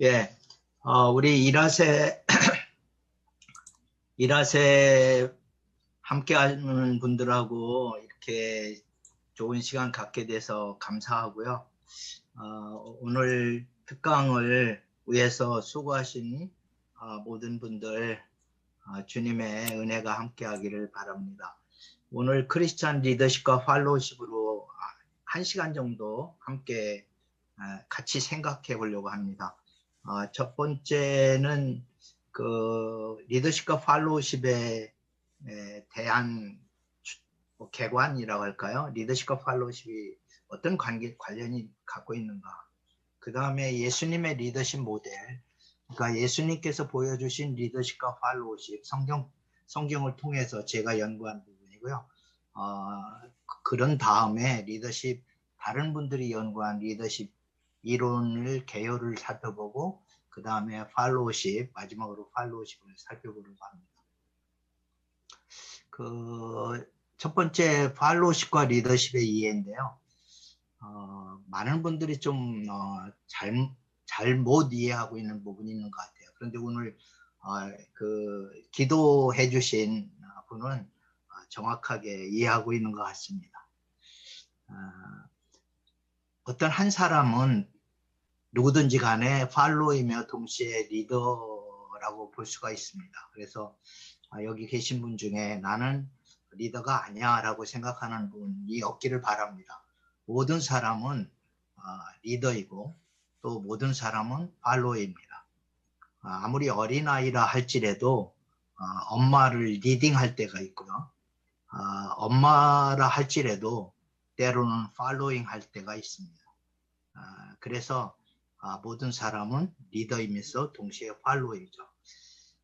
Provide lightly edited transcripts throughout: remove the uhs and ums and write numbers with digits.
예, 우리 일하세 함께 하는 분들하고 이렇게 좋은 시간 갖게 돼서 감사하고요. 오늘 특강을 위해서 수고하신 모든 분들 주님의 은혜가 함께 하기를 바랍니다. 오늘 크리스찬 리더십과 팔로우십으로 1시간 정도 함께 같이 생각해 보려고 합니다. 첫 번째는 그 리더십과 팔로우십에 대한 개관이라고 할까요? 리더십과 팔로우십이 어떤 관련이 갖고 있는가. 그 다음에 예수님의 리더십 모델, 그러니까 예수님께서 보여주신 리더십과 팔로우십, 성경을 통해서 제가 연구한 부분이고요. 그런 다음에 리더십, 다른 분들이 연구한 리더십 이론을 개요를 살펴보고 그 다음에 팔로우십, 마지막으로 팔로우십을 살펴보려고 합니다. 첫 번째 팔로우십과 리더십의 이해인데요. 많은 분들이 좀 잘못 이해하고 있는 부분이 있는 것 같아요. 그런데 오늘 기도해 주신 분은 정확하게 이해하고 있는 것 같습니다. 어떤 한 사람은 누구든지 간에 팔로이며 동시에 리더라고 볼 수가 있습니다. 그래서 여기 계신 분 중에 나는 리더가 아니야 라고 생각하는 분이 없기를 바랍니다. 모든 사람은 리더이고 또 모든 사람은 팔로이입니다. 아무리 어린아이라 할지라도 엄마를 리딩할 때가 있고요. 엄마라 할지라도 때로는 팔로잉 할 때가 있습니다. 그래서 모든 사람은 리더이면서 동시에 팔로이죠.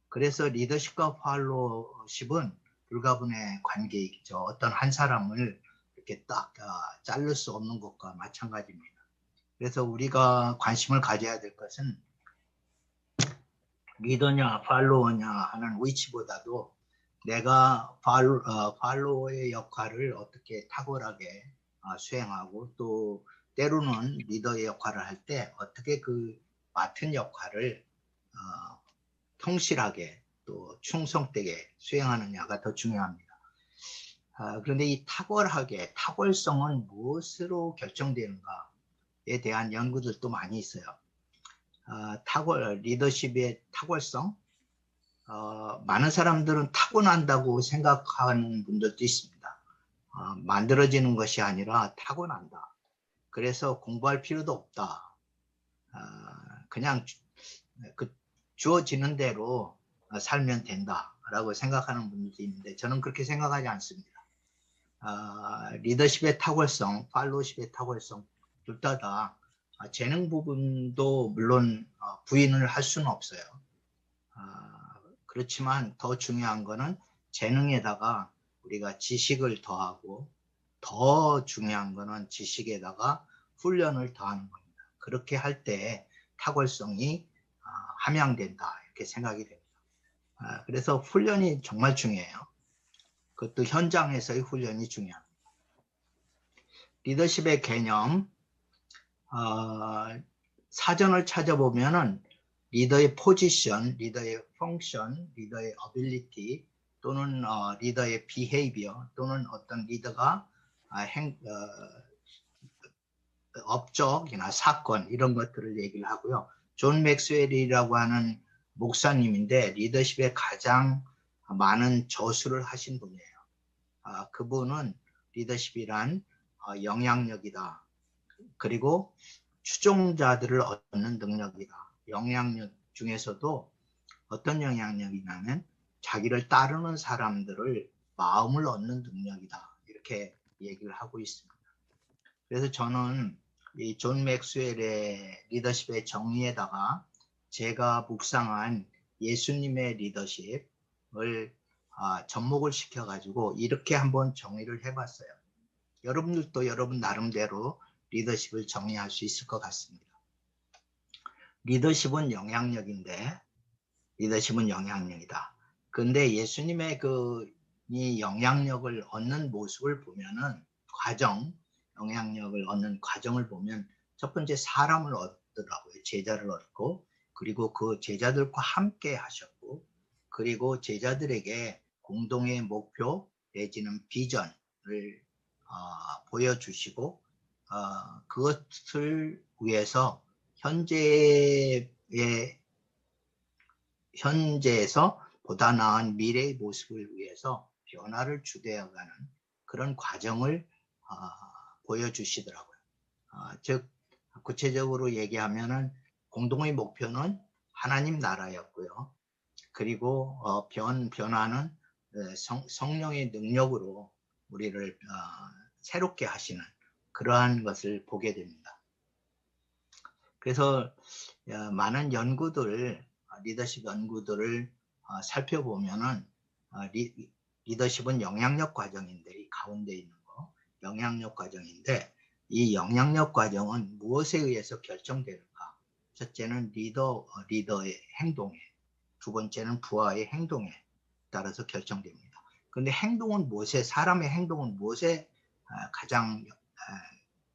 그래서 리더십과 팔로우십은 불가분의 관계이죠. 어떤 한 사람을 이렇게 딱 자를 수 없는 것과 마찬가지입니다. 그래서 우리가 관심을 가져야 될 것은 리더냐 팔로워냐 하는 위치보다도 내가 팔로워의 역할을 어떻게 탁월하게 수행하고 또 때로는 리더의 역할을 할 때 어떻게 그 맡은 역할을 성실하게 또 충성되게 수행하느냐가 더 중요합니다. 그런데 이 탁월성은 무엇으로 결정되는가에 대한 연구들도 많이 있어요. 리더십의 탁월성, 많은 사람들은 타고난다고 생각하는 분들도 있습니다. 만들어지는 것이 아니라 타고난다. 그래서 공부할 필요도 없다. 그냥 주어지는 대로 살면 된다라고 생각하는 분들도 있는데 저는 그렇게 생각하지 않습니다. 리더십의 탁월성, 팔로우십의 탁월성 둘 다 재능 부분도 물론 부인을 할 수는 없어요. 그렇지만 더 중요한 거는 재능에다가 우리가 지식을 더하고 더 중요한 거는 지식에다가 훈련을 더하는 겁니다. 그렇게 할 때 탁월성이 함양된다 이렇게 생각이 됩니다. 그래서 훈련이 정말 중요해요. 그것도 현장에서의 훈련이 중요합니다. 리더십의 개념, 사전을 찾아보면은 리더의 포지션, 리더의 펑션, 리더의 어빌리티 또는 리더의 비헤이비어 또는 어떤 리더가 업적이나 사건 이런 것들을 얘기를 하고요. 존 맥스웰이라고 하는 목사님인데 리더십에 가장 많은 저술을 하신 분이에요. 그분은 리더십이란 영향력이다. 그리고 추종자들을 얻는 능력이다. 영향력 중에서도 어떤 영향력이냐면 자기를 따르는 사람들을 마음을 얻는 능력이다. 이렇게 얘기를 하고 있습니다. 그래서 저는 이 존 맥스웰의 리더십의 정의에다가 제가 묵상한 예수님의 리더십을 접목을 시켜가지고 이렇게 한번 정의를 해봤어요. 여러분들도 여러분 나름대로 리더십을 정의할 수 있을 것 같습니다. 리더십은 영향력인데 리더십은 영향력이다. 그런데 예수님의 이 영향력을 얻는 모습을 보면은 영향력을 얻는 과정을 보면 첫 번째 사람을 얻더라고요. 제자를 얻고 그리고 그 제자들과 함께 하셨고, 그리고 제자들에게 공동의 목표 내지는 비전을 보여주시고, 그것을 위해서 현재에서 보다 나은 미래의 모습을 위해서 변화를 주되어가는 그런 과정을 보여주시더라고요. 즉 구체적으로 얘기하면은 공동의 목표는 하나님 나라였고요. 그리고 변화는 성령의 능력으로 우리를 새롭게 하시는 그러한 것을 보게 됩니다. 그래서 많은 연구들, 리더십 연구들을 살펴보면은 리더십은 영향력 과정인데, 이 가운데 있는 거 영향력 과정인데, 이 영향력 과정은 무엇에 의해서 결정되는가? 첫째는 리더의 행동에, 두 번째는 부하의 행동에 따라서 결정됩니다. 그런데 행동은 무엇에, 사람의 행동은 무엇에 가장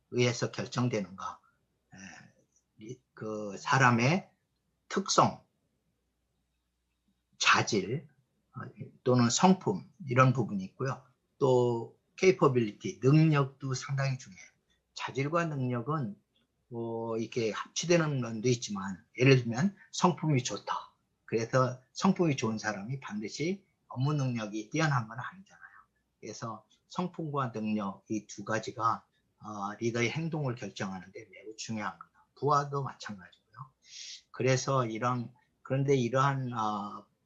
의해서 결정되는가? 그 사람의 특성, 자질 또는 성품, 이런 부분이 있고요. 또 capability, 능력도 상당히 중요해요. 자질과 능력은 이렇게 합치되는 면도 있지만, 예를 들면 성품이 좋다. 그래서 성품이 좋은 사람이 반드시 업무 능력이 뛰어난 건 아니잖아요. 그래서 성품과 능력, 이 두 가지가 리더의 행동을 결정하는데 매우 중요합니다. 부하도 마찬가지고요. 그래서 그런데 이러한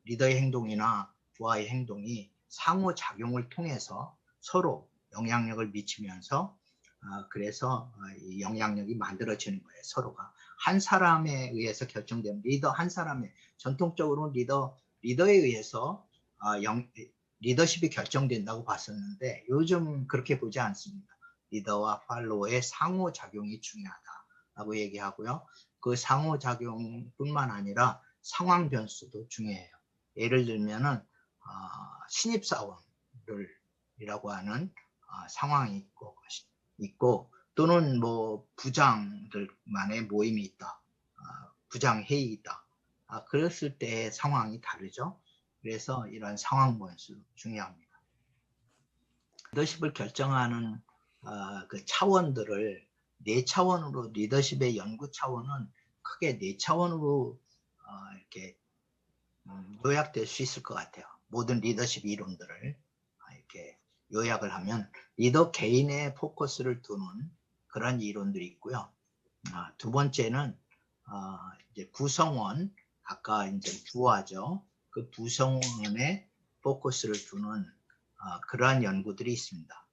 리더의 행동이나 부하의 행동이 상호작용을 통해서 서로 영향력을 미치면서 그래서 이 영향력이 만들어지는 거예요. 서로가 한 사람에 의해서 결정되는, 리더 한 사람의, 전통적으로 리더에 의해서 리더십이 결정된다고 봤었는데 요즘 그렇게 보지 않습니다. 리더와 팔로워의 상호작용이 중요하다라고 얘기하고요. 그 상호작용뿐만 아니라 상황 변수도 중요해요. 예를 들면은 신입사원이라고 하는 상황이 있고 또는 뭐 부장들만의 모임이 있다. 부장 회의 있다. 그랬을 때 상황이 다르죠. 그래서 이런 상황 변수 중요합니다. 리더십을 결정하는 그 차원들을 네 차원으로, 리더십의 연구 차원은 크게 네 차원으로 이렇게 요약될 수 있을 것 같아요. 모든 리더십 이론들을 이렇게 요약을 하면 리더 개인의 포커스를 두는 그런 이론들이 있고요. 두 번째는 이제 구성원, 아까 이제 부하죠. 그 구성원의 포커스를 두는 그러한 연구들이 있습니다.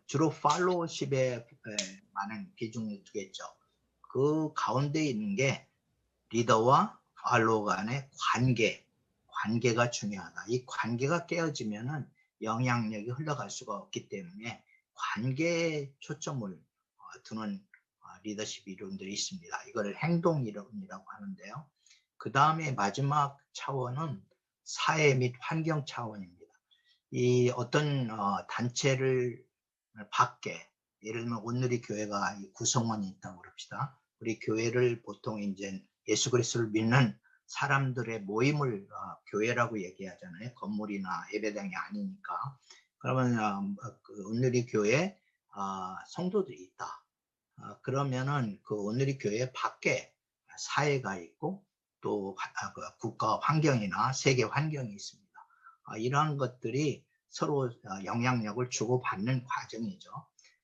주로 팔로우십에 많은 비중을 두겠죠. 그 가운데 있는 게 리더와 팔로워 간의 관계가 중요하다. 이 관계가 깨어지면은 영향력이 흘러갈 수가 없기 때문에 관계에 초점을 두는 리더십 이론들이 있습니다. 이걸 행동 이론이라고 하는데요. 그 다음에 마지막 차원은 사회 및 환경 차원입니다. 이 어떤 단체를 밖에, 예를 들면 오늘의 교회가 구성원이 있다고 그럽시다. 우리 교회를 보통 이제 예수 그리스도를 믿는 사람들의 모임을 교회라고 얘기하잖아요. 건물이나 예배당이 아니니까. 그러면 오늘의 교회에 성도들이 있다. 그러면은 그 오늘의 교회 밖에 사회가 있고 또 국가 환경이나 세계 환경이 있습니다. 이러한 것들이 서로 영향력을 주고받는 과정이죠.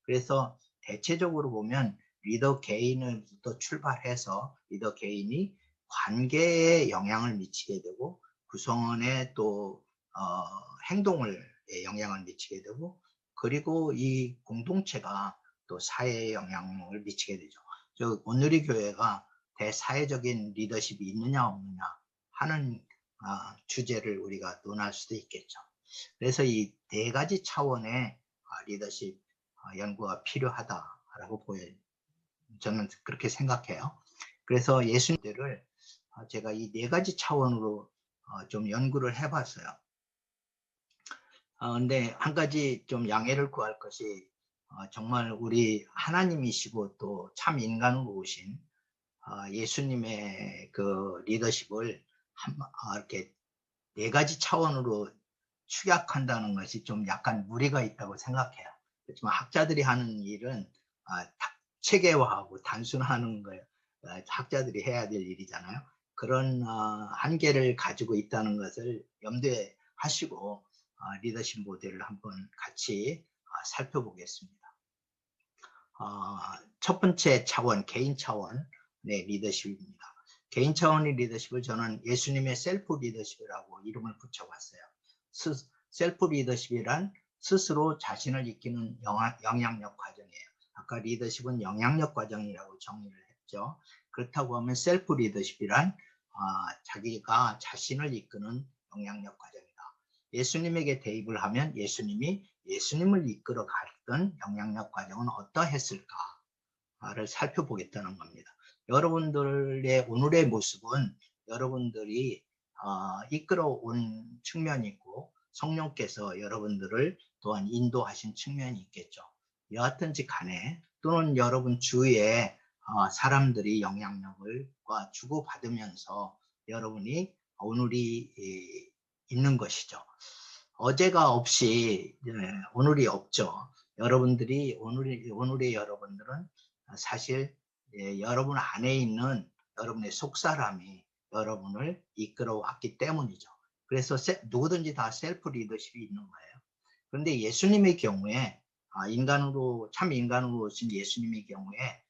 그래서 대체적으로 보면 리더 개인을부터 출발해서 리더 개인이 관계에 영향을 미치게 되고 구성원의 또 행동을 영향을 미치게 되고, 그리고 이 공동체가 또 사회에 영향을 미치게 되죠. 즉 오늘의 교회가 대사회적인 리더십이 있느냐 없느냐 하는 주제를 우리가 논할 수도 있겠죠. 그래서 이 네 가지 차원의 리더십 연구가 필요하다라고 보여요. 저는 그렇게 생각해요. 그래서 예수님들을 제가 이 네 가지 차원으로 좀 연구를 해봤어요. 근데 한 가지 좀 양해를 구할 것이 정말 우리 하나님이시고 또 참 인간으로 오신 예수님의 그 리더십을 이렇게 네 가지 차원으로 축약한다는 것이 좀 약간 무리가 있다고 생각해요. 그렇지만 학자들이 하는 일은 체계화하고 단순화하는 거예요. 학자들이 해야 될 일이잖아요. 그런 한계를 가지고 있다는 것을 염두에 하시고 리더십 모델을 한번 같이 살펴보겠습니다. 첫 번째 차원, 개인 차원의 리더십입니다. 개인 차원의 리더십을 저는 예수님의 셀프 리더십이라고 이름을 붙여봤어요. 셀프 리더십이란 스스로 자신을 이끄는 영향력 과정이에요. 아까 리더십은 영향력 과정이라고 정의를 했죠. 그렇다고 하면 셀프 리더십이란 자기가 자신을 이끄는 영향력 과정이다. 예수님에게 대입을 하면 예수님이 예수님을 이끌어 갔던 영향력 과정은 어떠했을까를 살펴보겠다는 겁니다. 여러분들의 오늘의 모습은 여러분들이 이끌어온 측면이 있고 성령께서 여러분들을 또한 인도하신 측면이 있겠죠. 여하튼지 간에 또는 여러분 주위에 사람들이 영향력을 주고받으면서 여러분이 오늘이 있는 것이죠. 어제가 없이 오늘이 없죠. 여러분들이 오늘의 여러분들은 사실 여러분 안에 있는 여러분의 속사람이 여러분을 이끌어 왔기 때문이죠. 그래서 누구든지 다 셀프 리더십이 있는 거예요. 그런데 예수님의 경우에 참 인간으로 오신 예수님의 경우에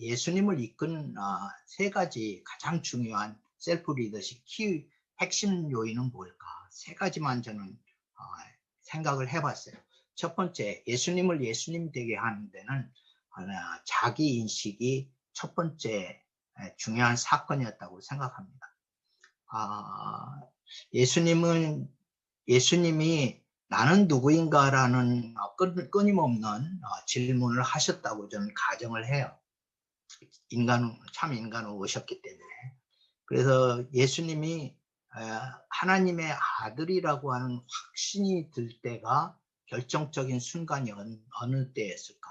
예수님을 이끈 세 가지 가장 중요한 셀프 리더십 핵심 요인은 뭘까? 세 가지만 저는 생각을 해봤어요. 첫 번째, 예수님을 예수님 되게 하는 데는 자기 인식이 첫 번째 중요한 사건이었다고 생각합니다. 예수님이 나는 누구인가라는 끊임없는 질문을 하셨다고 저는 가정을 해요. 참 인간으로 오셨기 때문에. 그래서 예수님이 하나님의 아들이라고 하는 확신이 들 때가 결정적인 순간이 어느 때였을까?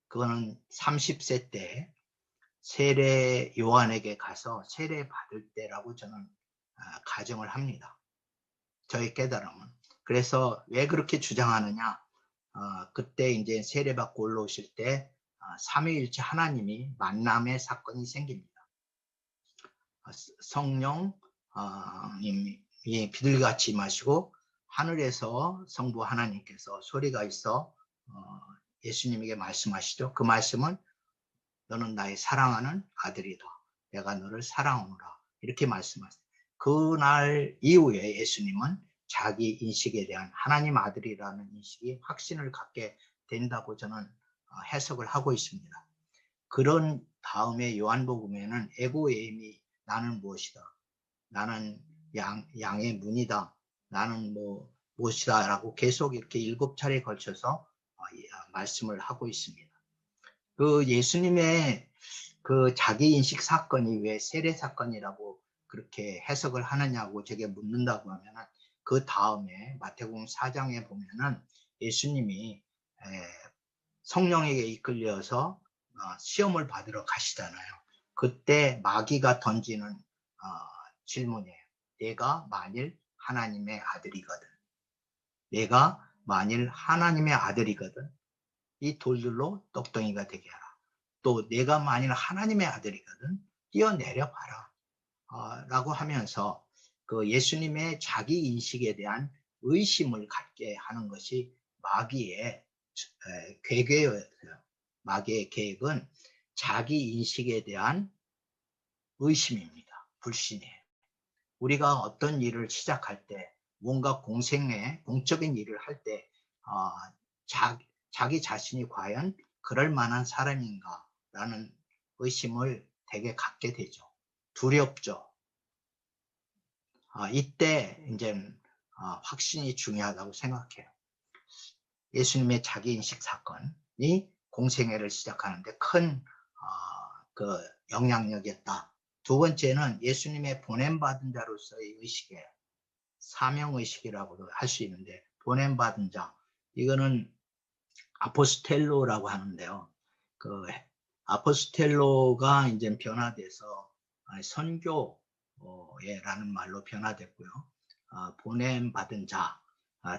그거는 30세 때 세례 요한에게 가서 세례 받을 때라고 저는 가정을 합니다. 저의 깨달음은. 그래서 왜 그렇게 주장하느냐? 그때 이제 세례 받고 올라오실 때 삼위일체 하나님이 만남의 사건이 생깁니다. 성령이 비둘기같이 임하시고 하늘에서 성부 하나님께서 소리가 있어 예수님에게 말씀하시죠. 그 말씀은 너는 나의 사랑하는 아들이다. 내가 너를 사랑하노라. 이렇게 말씀하세요. 그날 이후에 예수님은 자기 인식에 대한 하나님 아들이라는 인식이 확신을 갖게 된다고 저는 해석을 하고 있습니다. 그런 다음에 요한복음에는 에고에임이 나는 무엇이다. 나는 양의 문이다. 나는 무엇이다. 라고 계속 이렇게 7차례에 걸쳐서 말씀을 하고 있습니다. 그 예수님의 그 자기 인식 사건이 왜 세례 사건이라고 그렇게 해석을 하느냐고 제게 묻는다고 하면은 그 다음에 마태복음 4장에 보면은 예수님이 성령에게 이끌려서 시험을 받으러 가시잖아요. 그때 마귀가 던지는 질문이에요. 내가 만일 하나님의 아들이거든. 내가 만일 하나님의 아들이거든. 이 돌들로 떡덩이가 되게 하라. 또 내가 만일 하나님의 아들이거든. 뛰어내려 봐라. 라고 하면서 그 예수님의 자기 인식에 대한 의심을 갖게 하는 것이 마귀의 계획이었어요. 마귀의 계획은 자기 인식에 대한 의심입니다. 불신이에요. 우리가 어떤 일을 시작할 때 뭔가 공적인 일을 할 때 자기 자신이 과연 그럴 만한 사람인가 라는 의심을 되게 갖게 되죠. 두렵죠. 이때 이제 확신이 중요하다고 생각해요. 예수님의 자기인식 사건이 공생애를 시작하는데 큰 그 영향력이었다. 두 번째는 예수님의 보냄받은 자로서의 의식이에요. 사명의식이라고도 할 수 있는데 보냄받은 자. 이거는 아포스텔로라고 하는데요. 그 아포스텔로가 이제 변화돼서 선교라는 말로 변화됐고요. 보냄받은 자,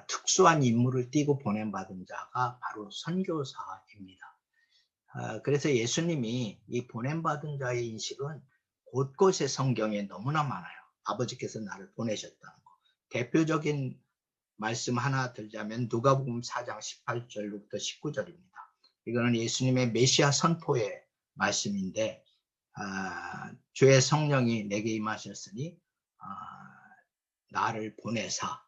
특수한 임무를 띠고 보냄받은 자가 바로 선교사입니다. 그래서 예수님이 이 보냄받은 자의 인식은 곳곳에 성경에 너무나 많아요. 아버지께서 나를 보내셨다는 거. 대표적인 말씀 하나 들자면 누가복음 4장 18절부터 19절입니다. 이거는 예수님의 메시아 선포의 말씀인데 주의 성령이 내게 임하셨으니 나를 보내사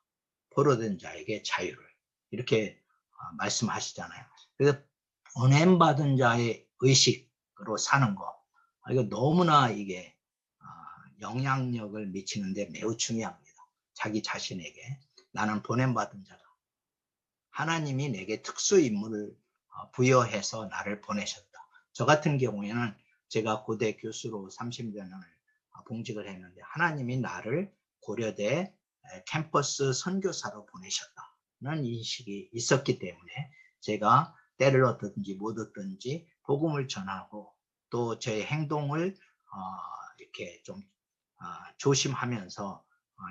포로된 자에게 자유를 이렇게 말씀하시잖아요. 그래서 보냄받은 자의 의식으로 사는 거 이거 너무나 이게 영향력을 미치는데 매우 중요합니다. 자기 자신에게 나는 보냄받은 자다. 하나님이 내게 특수 임무를 부여해서 나를 보내셨다. 저 같은 경우에는 제가 고대 교수로 30년을 봉직을 했는데 하나님이 나를 고려대 캠퍼스 선교사로 보내셨다는 인식이 있었기 때문에 제가 때를 얻든지 못 얻든지 복음을 전하고 또 저의 행동을 이렇게 좀 조심하면서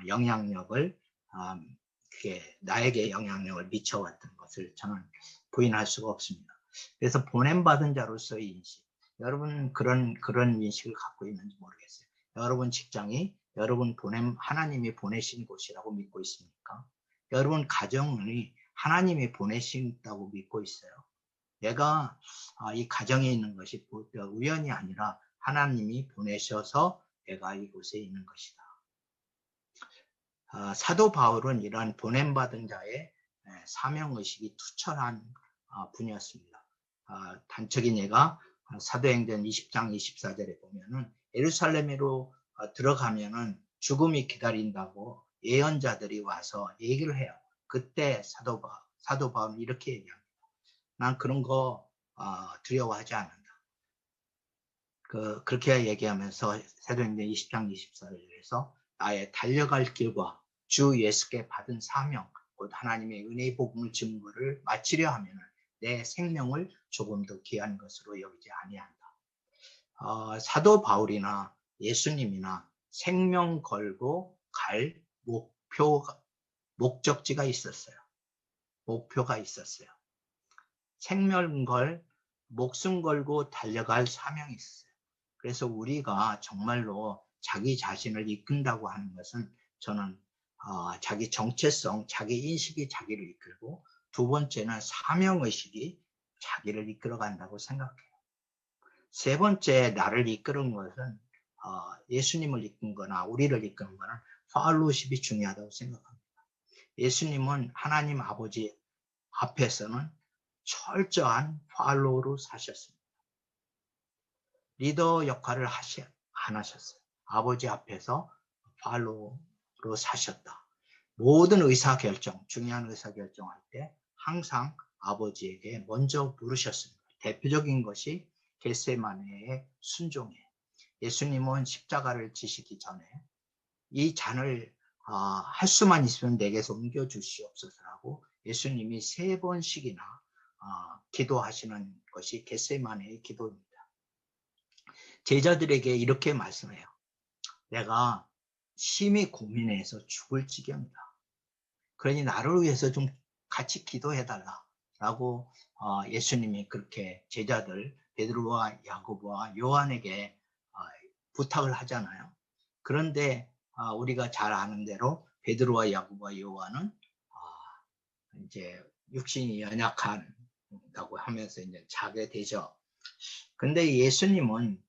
영향력을 그게 나에게 영향력을 미쳐왔던 것을 저는 부인할 수가 없습니다. 그래서 보냄받은 자로서의 인식, 여러분 그런 인식을 갖고 있는지 모르겠어요. 여러분 직장이 여러분 하나님이 보내신 곳이라고 믿고 있습니까? 여러분 가정이 하나님이 보내신다고 믿고 있어요. 내가 이 가정에 있는 것이 우연이 아니라 하나님이 보내셔서 내가 이곳에 있는 것이다. 사도 바울은 이러한 보냄받은 자의 사명의식이 투철한 분이었습니다. 단적인 예가 사도행전 20장 24절에 보면은 예루살렘으로 들어가면은 죽음이 기다린다고 예언자들이 와서 얘기를 해요. 그때 사도 바울은 이렇게 얘기합니다. 난 그런 거 두려워하지 않는다. 그렇게 얘기하면서 사도행전 20장 24절에서 나의 달려갈 길과 주 예수께 받은 사명, 곧 하나님의 은혜의 복음을 증거를 마치려 하면 내 생명을 조금 더 귀한 것으로 여기지 아니한다. 사도 바울이나 예수님이나 생명 걸고 갈 목적지가 있었어요. 목표가 있었어요. 생명 목숨 걸고 달려갈 사명이 있었어요. 그래서 우리가 정말로 자기 자신을 이끈다고 하는 것은 저는 자기 정체성, 자기 인식이 자기를 이끌고 두 번째는 사명의식이 자기를 이끌어 간다고 생각해요. 세 번째 나를 이끄는 것은 예수님을 이끈 거나 우리를 이끄는 거는 팔로우십이 중요하다고 생각합니다. 예수님은 하나님 아버지 앞에서는 철저한 팔로우로 사셨습니다. 리더 역할을 안 하셨어요. 아버지 앞에서 팔로우로 사셨다. 모든 의사결정, 중요한 의사결정할 때 항상 아버지에게 먼저 물으셨습니다. 대표적인 것이 겟세마네의 순종이에요. 예수님은 십자가를 지시기 전에 이 잔을 할 수만 있으면 내게서 옮겨주시옵소서라고 예수님이 3번씩이나 기도하시는 것이 겟세마네의 기도입니다. 제자들에게 이렇게 말씀해요. 내가 심히 고민해서 죽을 지경이다. 그러니 나를 위해서 좀 같이 기도해달라 라고 예수님이 그렇게 제자들 베드로와 야고보와 요한에게 부탁을 하잖아요. 그런데 우리가 잘 아는 대로 베드로와 야고보와 요한은 이제 육신이 연약한다고 하면서 이제 자게 되죠. 근데 예수님은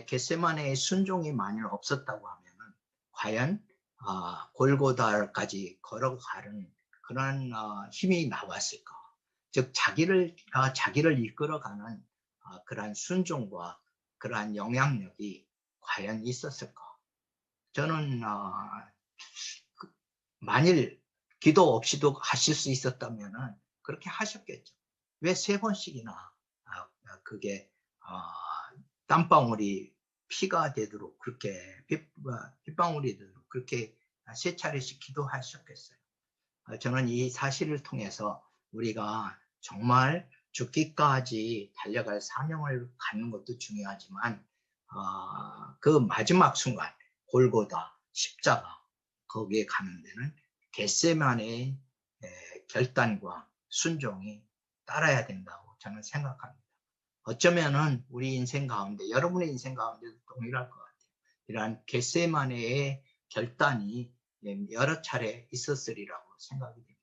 겟세마네의 순종이 만일 없었다고 하면은 과연 골고다까지 걸어가는 그런 힘이 나왔을까? 즉 자기를 이끌어가는 그러한 순종과 그러한 영향력이 과연 있었을까? 저는 만일 기도 없이도 하실 수 있었다면은 그렇게 하셨겠죠. 왜 3번씩이나 그게 땀방울이 피가 되도록 그렇게 핏방울이 되도록 그렇게 3차례씩 기도하셨겠어요. 저는 이 사실을 통해서 우리가 정말 죽기까지 달려갈 사명을 갖는 것도 중요하지만 그 마지막 순간 골고다 십자가 거기에 가는 데는 겟세마네의 결단과 순종이 따라야 된다고 저는 생각합니다. 어쩌면은 우리 인생 가운데 여러분의 인생 가운데도 동일할 것 같아요. 이러한 겟세마네의 결단이 여러 차례 있었으리라고 생각이 됩니다.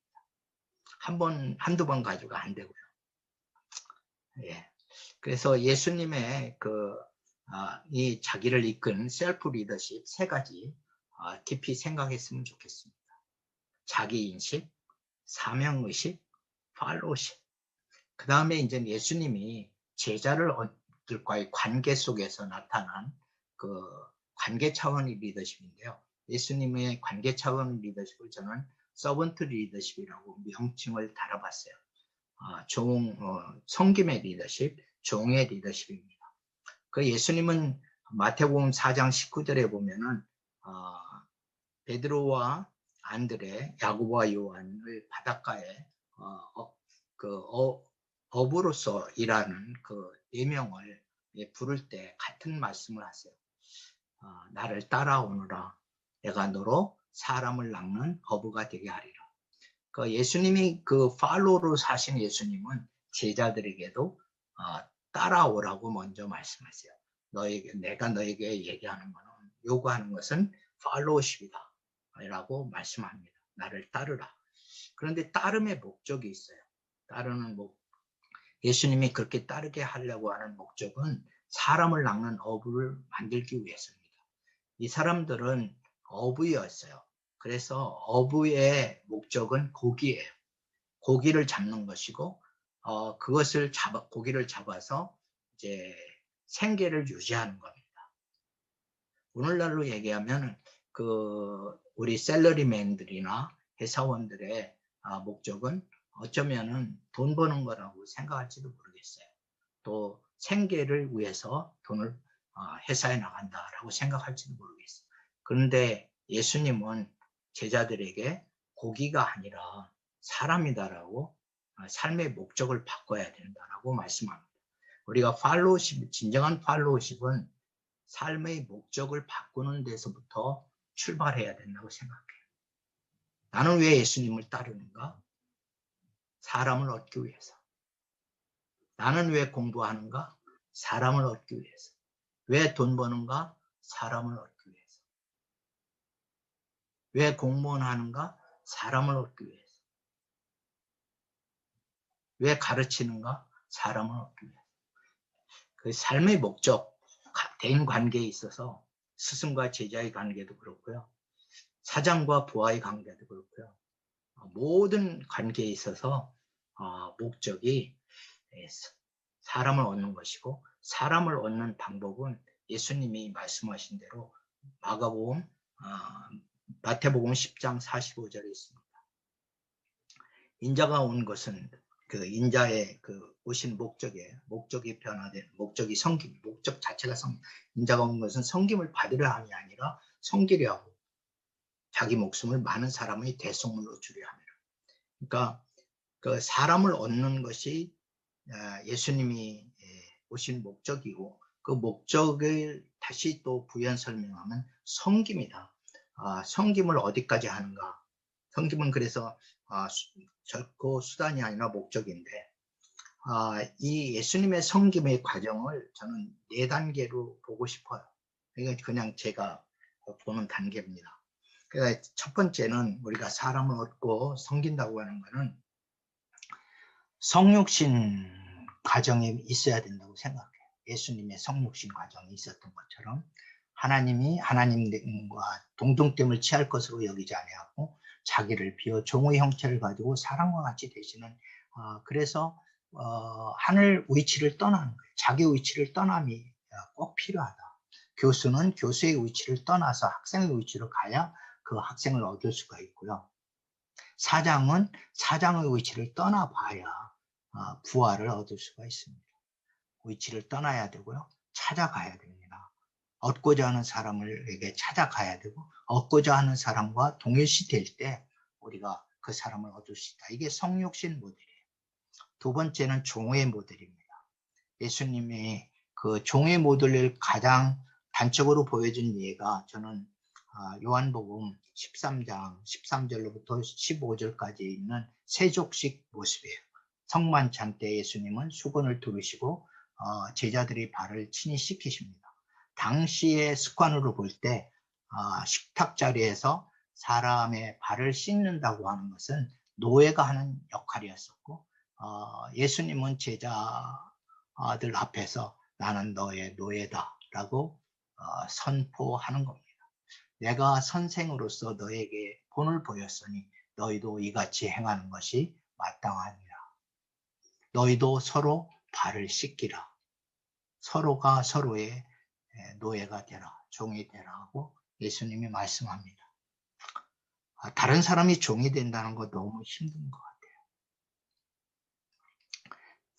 한두 번 가지고 안 되고요. 예. 그래서 예수님의 이 자기를 이끈 셀프 리더십 세 가지 깊이 생각했으면 좋겠습니다. 자기인식, 사명의식, 팔로우십. 그 다음에 이제 예수님이 제자들과의 관계 속에서 나타난 그 관계 차원의 리더십인데요. 예수님의 관계 차원 리더십을 저는 서번트 리더십이라고 명칭을 달아봤어요. 섬김의 리더십, 종의 리더십입니다. 그 예수님은 마태복음 4장 19절에 보면은 베드로와 안드레, 야고보와 요한을 바닷가에 어부로서 일하는 그 4명을 부를 때 같은 말씀을 하세요. 나를 따라오너라. 내가 너로 사람을 낚는 어부가 되게 하리라. 그 예수님이 그 팔로우로 사신 예수님은 제자들에게도 따라오라고 먼저 말씀하세요. 내가 너에게 얘기하는 거는, 요구하는 것은 팔로우십이다 라고 말씀합니다. 나를 따르라. 그런데 따름의 목적이 있어요. 예수님이 그렇게 따르게 하려고 하는 목적은 사람을 낚는 어부를 만들기 위해서입니다. 이 사람들은 어부였어요. 그래서 어부의 목적은 고기예요. 고기를 잡는 것이고, 고기를 잡아서 이제 생계를 유지하는 겁니다. 오늘날로 얘기하면 우리 샐러리맨들이나 회사원들의 목적은 어쩌면은 돈 버는 거라고 생각할지도 모르겠어요. 또 생계를 위해서 돈을 회사에 나간다라고 생각할지도 모르겠어요. 그런데 예수님은 제자들에게 고기가 아니라 사람이다라고 삶의 목적을 바꿔야 된다라고 말씀합니다. 우리가 진정한 팔로우십은 삶의 목적을 바꾸는 데서부터 출발해야 된다고 생각해요. 나는 왜 예수님을 따르는가? 사람을 얻기 위해서. 나는 왜 공부하는가? 사람을 얻기 위해서. 왜 돈 버는가? 사람을 얻기 위해서. 왜 공무원 하는가? 사람을 얻기 위해서. 왜 가르치는가? 사람을 얻기 위해서. 그 삶의 목적, 대인 관계에 있어서 스승과 제자의 관계도 그렇고요. 사장과 부하의 관계도 그렇고요. 모든 관계에 있어서 목적이 사람을 얻는 것이고, 사람을 얻는 방법은 예수님이 말씀하신 대로 마태복음 10장 45절에 있습니다. 인자가 온 것은 그 인자의 오신 목적이 변화된 목적이 섬김, 목적 자체가 섬김. 인자가 온 것은 섬김을 받으려 함이 아니라 섬기려 하고 자기 목숨을 많은 사람의 대속물로 주려 함이라. 그러니까 그 사람을 얻는 것이 예수님이 오신 목적이고, 그 목적을 다시 또 부연 설명하면 섬김이다. 섬김을 어디까지 하는가? 섬김은 그래서 결코 수단이 아니라 목적인데, 이 예수님의 섬김의 과정을 저는 4단계로 보고 싶어요. 이건 그냥 제가 보는 단계입니다. 그러니까 첫 번째는 우리가 사람을 얻고 섬긴다고 하는 것은 성육신 과정이 있어야 된다고 생각해요. 예수님의 성육신 과정이 있었던 것처럼 하나님과 동등됨을 취할 것으로 여기지 아니하고 자기를 비워 종의 형체를 가지고 사람과 같이 되시는, 그래서 하늘 위치를 떠나는 거예요. 자기 위치를 떠남이 꼭 필요하다. 교수는 교수의 위치를 떠나서 학생의 위치로 가야 그 학생을 얻을 수가 있고요. 사장은 사장의 위치를 떠나봐야 부활을 얻을 수가 있습니다. 위치를 떠나야 되고요. 찾아가야 됩니다. 얻고자 하는 사람에게 찾아가야 되고, 얻고자 하는 사람과 동일시 될 때 우리가 그 사람을 얻을 수 있다. 이게 성육신 모델이에요. 두 번째는 종의 모델입니다. 예수님이 그 종의 모델을 가장 단적으로 보여준 예가 저는 요한복음 13장 13절로부터 15절까지 있는 세족식 모습이에요. 성만찬 때 예수님은 수건을 두르시고 제자들이 발을 친히 씻기십니다. 당시의 습관으로 볼 때 식탁 자리에서 사람의 발을 씻는다고 하는 것은 노예가 하는 역할이었었고, 예수님은 제자들 앞에서 나는 너의 노예다 라고 선포하는 겁니다. 내가 선생으로서 너에게 본을 보였으니 너희도 이같이 행하는 것이 마땅하니라. 너희도 서로 발을 씻기라. 서로가 서로의 노예가 되라, 종이 되라 하고 예수님이 말씀합니다. 다른 사람이 종이 된다는 거 너무 힘든 것 같아요.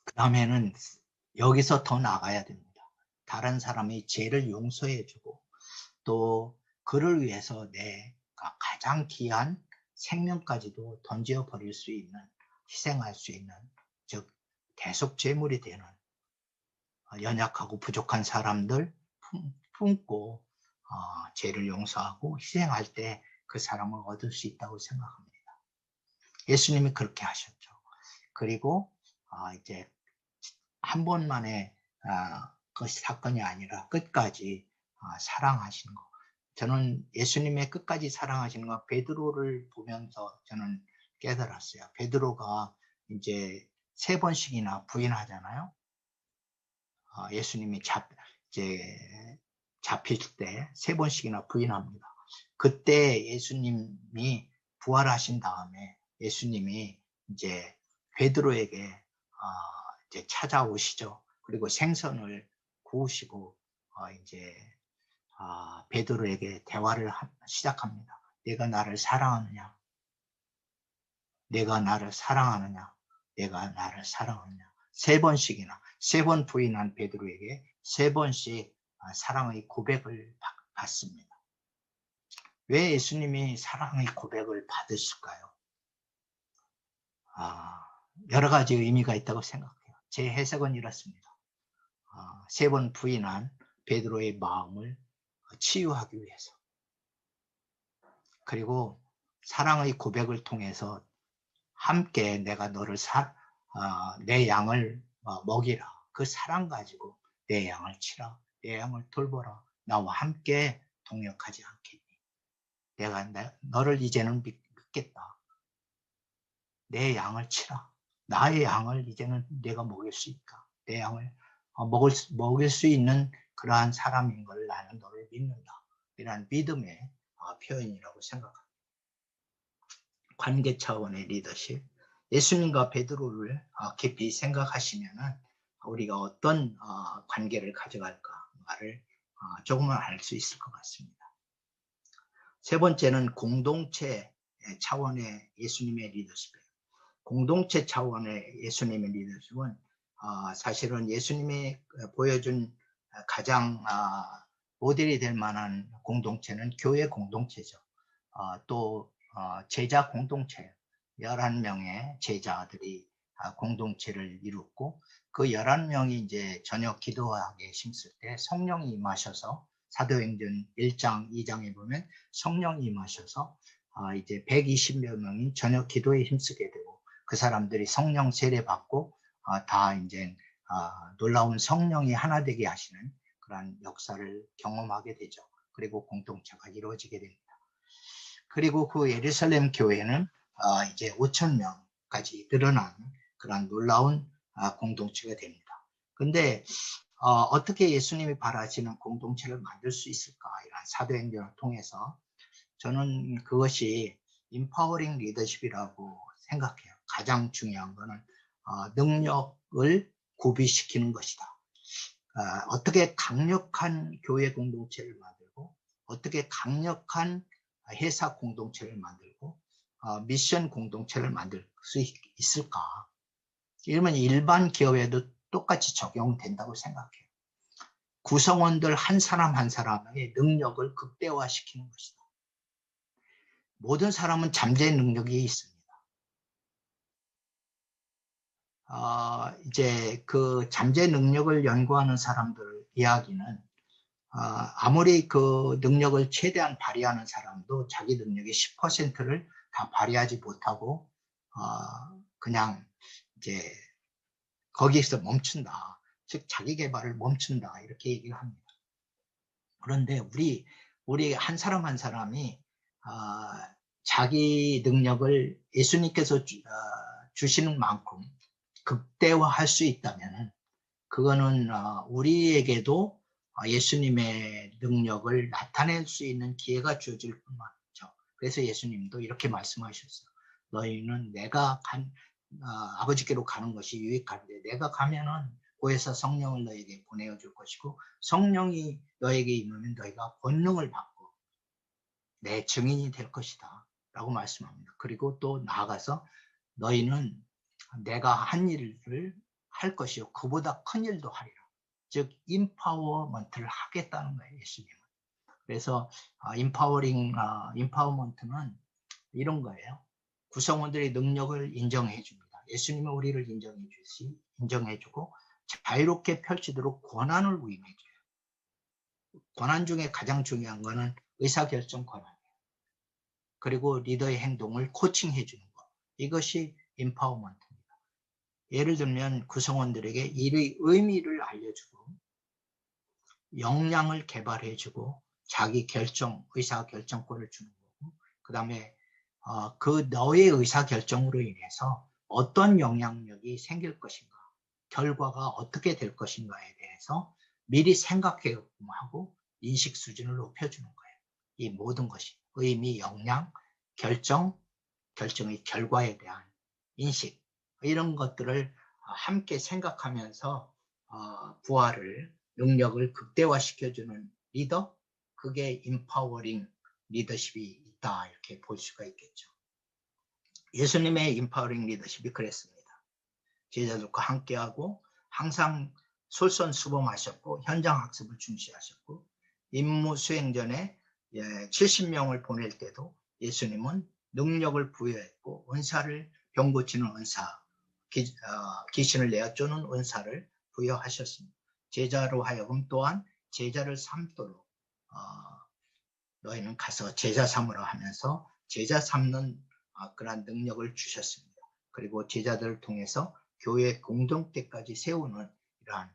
그 다음에는 여기서 더 나가야 됩니다. 다른 사람이 죄를 용서해주고 또 그를 위해서 내가 가장 귀한 생명까지도 던져버릴 수 있는, 희생할 수 있는, 즉 대속제물이 되는 연약하고 부족한 사람들 품고 죄를 용서하고 희생할 때 그 사람을 얻을 수 있다고 생각합니다. 예수님이 그렇게 하셨죠. 그리고 이제 한 번만에 그 사건이 아니라 끝까지 사랑하시는 거. 저는 예수님의 끝까지 사랑하시는 거 베드로를 보면서 저는 깨달았어요. 베드로가 이제 3번씩이나 부인하잖아요. 예수님이 잡힐 때 3번씩이나 부인합니다. 그때 예수님이 부활하신 다음에 예수님이 이제 베드로에게 이제 찾아오시죠. 그리고 생선을 구우시고 이제 베드로에게 대화를 시작합니다. 내가 나를 사랑하느냐? 내가 나를 사랑하느냐? 내가 나를 사랑하느냐? 3번씩이나 3번 부인한 베드로에게 3번씩 사랑의 고백을 받습니다. 왜 예수님이 사랑의 고백을 받으실까요? 여러 가지 의미가 있다고 생각해요. 제 해석은 이렇습니다. 3번 부인한 베드로의 마음을 치유하기 위해서, 그리고 사랑의 고백을 통해서 함께 내가 너를 내 양을 먹이라. 그 사랑 가지고 내 양을 치라. 내 양을 돌보라. 나와 함께 동역하지 않겠니? 내가 너를 이제는 믿겠다. 내 양을 치라. 나의 양을 이제는 내가 먹일 수 있다. 내 양을 먹일 수 있는 그러한 사람인 걸 나는 너를 믿는다. 이런 믿음의 표현이라고 생각합니다. 관계 차원의 리더십. 예수님과 베드로를 깊이 생각하시면 우리가 어떤 관계를 가져갈까를 조금은 알 수 있을 것 같습니다. 세 번째는 공동체 차원의 예수님의 리더십이에요. 공동체 차원의 예수님의 리더십은 사실은 예수님이 보여준 가장 모델이 될 만한 공동체는 교회 공동체죠. 또 제자 공동체, 11명의 제자들이 공동체를 이뤘고, 그 11명이 이제 저녁 기도하게 힘쓸 때 성령이 임하셔서, 사도행전 1장, 2장에 보면 성령이 임하셔서 이제 120여 명이 저녁 기도에 힘쓰게 되고, 그 사람들이 성령 세례 받고 다 이제 놀라운 성령이 하나 되게 하시는 그런 역사를 경험하게 되죠. 그리고 공동체가 이루어지게 됩니다. 그리고 그 예루살렘 교회는 이제 5,000명까지 늘어난 그런 놀라운 공동체가 됩니다. 근데 어떻게 예수님이 바라시는 공동체를 만들 수 있을까? 이런 사도행전을 통해서 저는 그것이 인파워링 리더십이라고 생각해요. 가장 중요한 거는 능력을 구비시키는 것이다. 어떻게 강력한 교회 공동체를 만들고, 어떻게 강력한 회사 공동체를 만들고, 미션 공동체를 만들 수 있을까? 이러면 일반 기업에도 똑같이 적용된다고 생각해요. 구성원들 한 사람 한 사람의 능력을 극대화시키는 것이다. 모든 사람은 잠재 능력이 있습니다. 이제 그 잠재 능력을 연구하는 사람들 이야기는 아무리 그 능력을 최대한 발휘하는 사람도 자기 능력의 10%를 다 발휘하지 못하고 그냥 이제 거기서 멈춘다. 즉 자기 개발을 멈춘다. 이렇게 얘기를 합니다. 그런데 우리 한 사람 한 사람이 자기 능력을 예수님께서 주시는 만큼 극대화할 수 있다면 그거는 우리에게도 예수님의 능력을 나타낼 수 있는 기회가 주어질 뿐만이죠. 그래서 예수님도 이렇게 말씀하셨어요. 너희는 내가 아버지께로 가는 것이 유익한데 내가 가면은 고해서 성령을 너에게 보내어 줄 것이고 성령이 너에게 임하면 너희가 권능을 받고 내 증인이 될 것이다 라고 말씀합니다. 그리고 또 나아가서 너희는 내가 한 일을 할 것이요 그보다 큰 일도 하리라. 즉 임파워먼트를 하겠다는 거예요. 예수님은. 그래서 임파워먼트는 이런 거예요. 구성원들의 능력을 인정해 줍니다. 예수님은 우리를 인정해 주고 자유롭게 펼치도록 권한을 위임해 줘요. 권한 중에 가장 중요한 거는 의사결정 권한이에요. 그리고 리더의 행동을 코칭해 주는 것. 이것이 임파워먼트입니다. 예를 들면 구성원들에게 일의 의미를 알려주고 역량을 개발해주고 자기 의사결정권을 주는 거고 그 다음에 그 너의 의사결정으로 인해서 어떤 영향력이 생길 것인가 결과가 어떻게 될 것인가에 대해서 미리 생각해보고 하고 인식 수준을 높여주는 거예요. 이 모든 것이 의미, 역량, 결정의 결과에 대한 인식 이런 것들을 함께 생각하면서 부활을 능력을 극대화시켜주는 리더 그게 임파워링 리더십이 있다 이렇게 볼 수가 있겠죠. 예수님의 임파워링 리더십이 그랬습니다. 제자들과 함께하고 항상 솔선수범하셨고 현장 학습을 중시하셨고 임무 수행 전에 70명을 보낼 때도 예수님은 능력을 부여했고 은사를 병 고치는 은사 귀신을 내어쫓는 은사를 부여하셨습니다. 제자로 하여금 또한 제자를 삼도록 너희는 가서 제자 삼으라 하면서 제자 삼는 그러한 능력을 주셨습니다. 그리고 제자들을 통해서 교회 공동체까지 세우는 이러한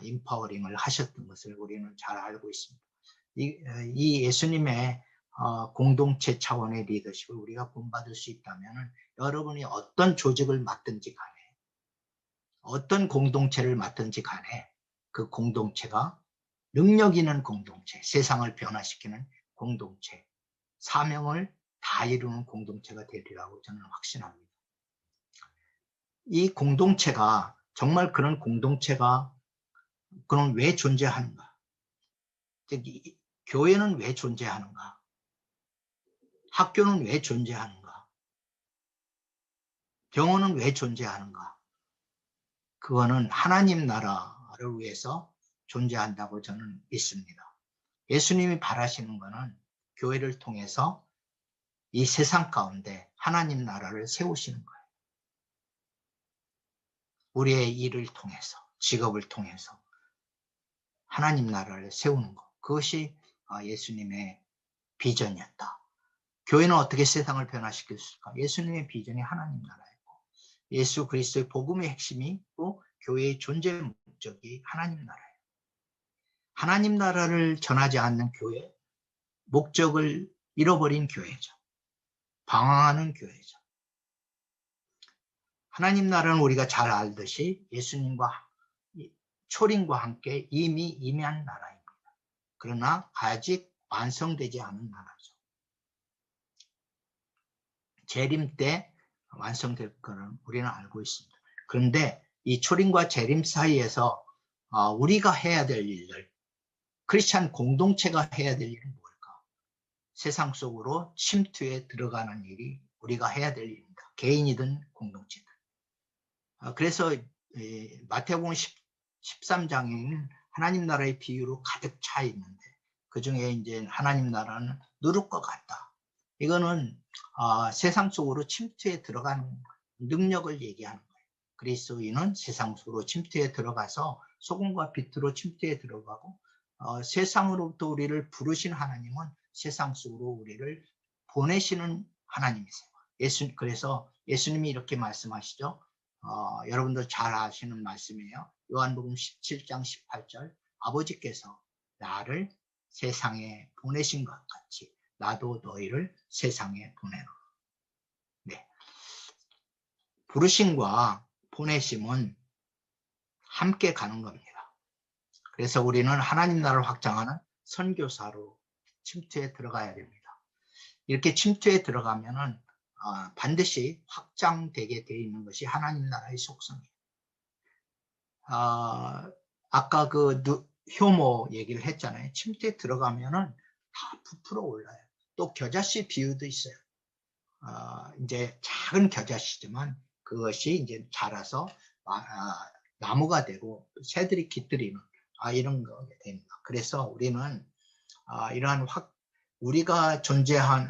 임파워링을 하셨던 것을 우리는 잘 알고 있습니다. 이 예수님의 공동체 차원의 리더십을 우리가 본받을 수 있다면 여러분이 어떤 조직을 맡든지 간에 어떤 공동체를 맡든지 간에 그 공동체가 능력 있는 공동체, 세상을 변화시키는 공동체, 사명을 다 이루는 공동체가 되리라고 저는 확신합니다. 이 공동체가 정말 그런 공동체가 그럼 왜 존재하는가? 즉 교회는 왜 존재하는가? 학교는 왜 존재하는가? 병원은 왜 존재하는가? 그거는 하나님 나라를 위해서 존재한다고 저는 믿습니다. 예수님이 바라시는 것은 교회를 통해서 이 세상 가운데 하나님 나라를 세우시는 거예요. 우리의 일을 통해서, 직업을 통해서 하나님 나라를 세우는 것. 그것이 예수님의 비전이었다. 교회는 어떻게 세상을 변화시킬 수 있을까? 예수님의 비전이 하나님 나라였고 예수 그리스도의 복음의 핵심이 또 교회의 존재 목적이 하나님 나라예요. 하나님 나라를 전하지 않는 교회, 목적을 잃어버린 교회죠. 방황하는 교회죠. 하나님 나라는 우리가 잘 알듯이 예수님과 초림과 함께 이미 임한 나라입니다. 그러나 아직 완성되지 않은 나라죠. 재림 때 완성될 것은 우리는 알고 있습니다. 그런데 이 초림과 재림 사이에서 우리가 해야 될 일들, 크리스찬 공동체가 해야 될 일은 뭘까? 세상 속으로 침투에 들어가는 일이 우리가 해야 될 일입니다. 개인이든 공동체든. 그래서 마태복음 13장에는 하나님 나라의 비유로 가득 차 있는데 그 중에 이제 하나님 나라는 누룩과 같다. 이거는 세상 속으로 침투에 들어가는 능력을 얘기하는 거예요. 그리스도인은 세상 속으로 침투에 들어가서 소금과 빛으로 침투에 들어가고 세상으로부터 우리를 부르신 하나님은 세상 속으로 우리를 보내시는 하나님이세요. 그래서 예수님이 이렇게 말씀하시죠. 여러분도 잘 아시는 말씀이에요. 요한복음 17장 18절 아버지께서 나를 세상에 보내신 것 같이 나도 너희를 세상에 보내노라. 네. 부르심과 보내심은 함께 가는 겁니다. 그래서 우리는 하나님 나라를 확장하는 선교사로 침투에 들어가야 됩니다. 이렇게 침투에 들어가면은 반드시 확장되게 되어 있는 것이 하나님 나라의 속성이에요. 아까 그 효모 얘기를 했잖아요. 침투에 들어가면은 다 부풀어 올라요. 또 겨자씨 비유도 있어요. 이제 작은 겨자씨지만 그것이 이제 자라서 나무가 되고 새들이 깃들이는 이런 거게 됩니다. 그래서 우리는 이러한 우리가 존재함으로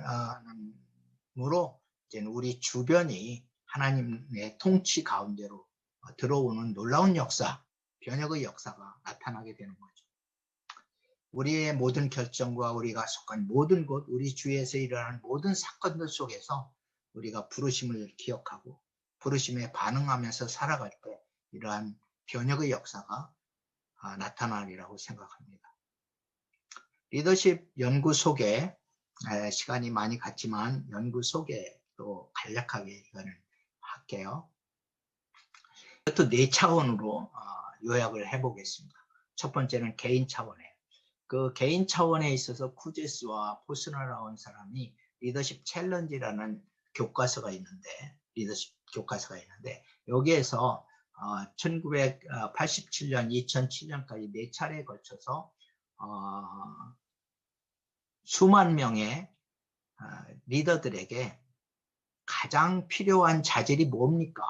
이제 우리 주변이 하나님의 통치 가운데로 들어오는 놀라운 역사, 변혁의 역사가 나타나게 되는 거죠. 우리의 모든 결정과 우리가 속한 모든 곳, 우리 주위에서 일어나는 모든 사건들 속에서 우리가 부르심을 기억하고 부르심에 반응하면서 살아갈 때 이러한 변혁의 역사가 나타나리라고 생각합니다. 리더십 연구 소개, 시간이 많이 갔지만 연구 소개 또 간략하게 이거를 할게요. 이것도 4차원으로 요약을 해보겠습니다. 첫 번째는 개인 차원이에요. 그 개인 차원에 있어서 쿠제스와 포스나 나온 사람이 리더십 챌린지라는 교과서가 있는데, 리더십 교과서가 있는데, 여기에서 1987년, 2007년까지 4차례에 걸쳐서 수만 명의 리더들에게 가장 필요한 자질이 뭡니까?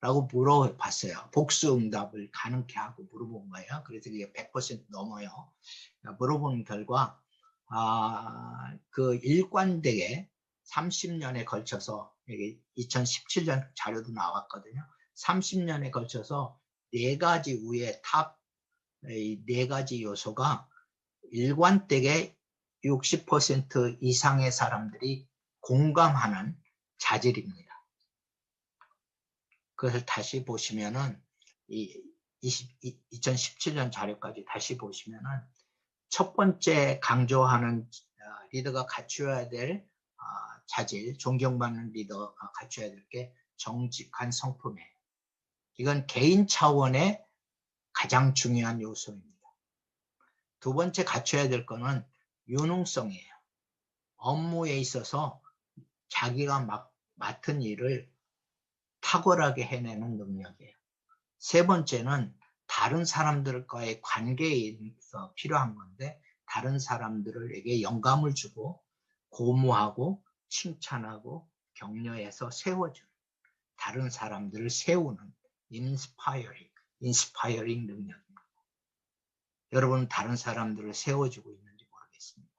라고 물어봤어요. 복수응답을 가능케 하고 물어본 거예요. 그래서 이게 100% 넘어요. 물어본 결과 그 일관되게 30년에 걸쳐서, 여기 2017년 자료도 나왔거든요. 30년에 걸쳐서 4가지 위에 탑 4가지 요소가 일관되게 60% 이상의 사람들이 공감하는 자질입니다. 그것을 다시 보시면은 2017년 자료까지 다시 보시면은 첫 번째 강조하는 리더가 갖추어야 될 자질, 존경받는 리더가 갖춰야 될 게 정직한 성품이에요. 이건 개인 차원의 가장 중요한 요소입니다. 두 번째 갖춰야 될 거는 유능성이에요. 업무에 있어서 자기가 맡은 일을 탁월하게 해내는 능력이에요. 세 번째는 다른 사람들과의 관계에 있어 필요한 건데, 다른 사람들에게 영감을 주고 고무하고 칭찬하고 격려해서 세워주는, 다른 사람들을 세우는 인스파이어링 능력입니다. 여러분은 다른 사람들을 세워주고 있는지 모르겠습니다.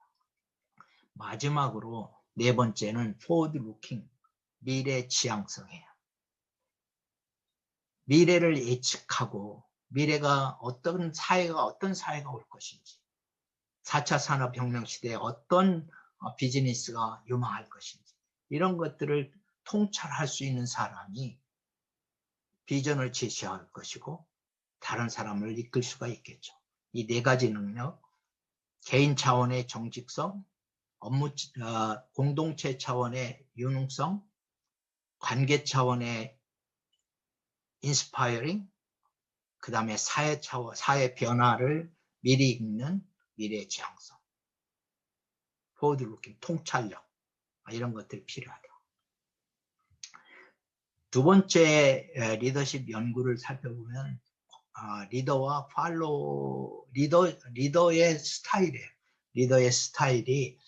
마지막으로 4번째는 forward looking, 미래 지향성이에요. 미래를 예측하고 미래가 어떤 사회가 올 것인지, 4차 산업혁명 시대에 어떤 비즈니스가 유망할 것인지, 이런 것들을 통찰할 수 있는 사람이 비전을 제시할 것이고 다른 사람을 이끌 수가 있겠죠. 이 4가지 능력, 개인 차원의 정직성, 공동체 차원의 유능성, 관계 차원의 인스파이어링, 그 다음에 사회 변화를 미리 읽는 미래 지향성, 포워드 루킹, 통찰력, 이런 것들이 필요하다. 두 번째 리더십 연구를 살펴보면 리더와 리더의 스타일이에요. 리더의 스타일이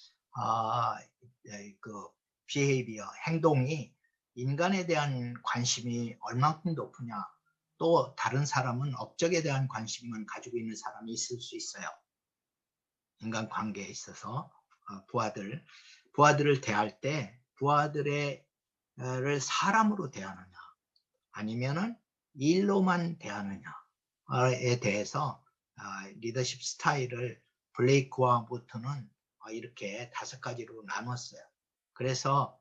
그 비헤이비어, 행동이 인간에 대한 관심이 얼만큼 높으냐, 또 다른 사람은 업적에 대한 관심만 가지고 있는 사람이 있을 수 있어요. 인간관계에 있어서 부하들을 대할 때 부하들을 사람으로 대하느냐, 아니면은 일로만 대하느냐에 대해서 리더십 스타일을 블레이크와 보트는 이렇게 5가지로 나눴어요. 그래서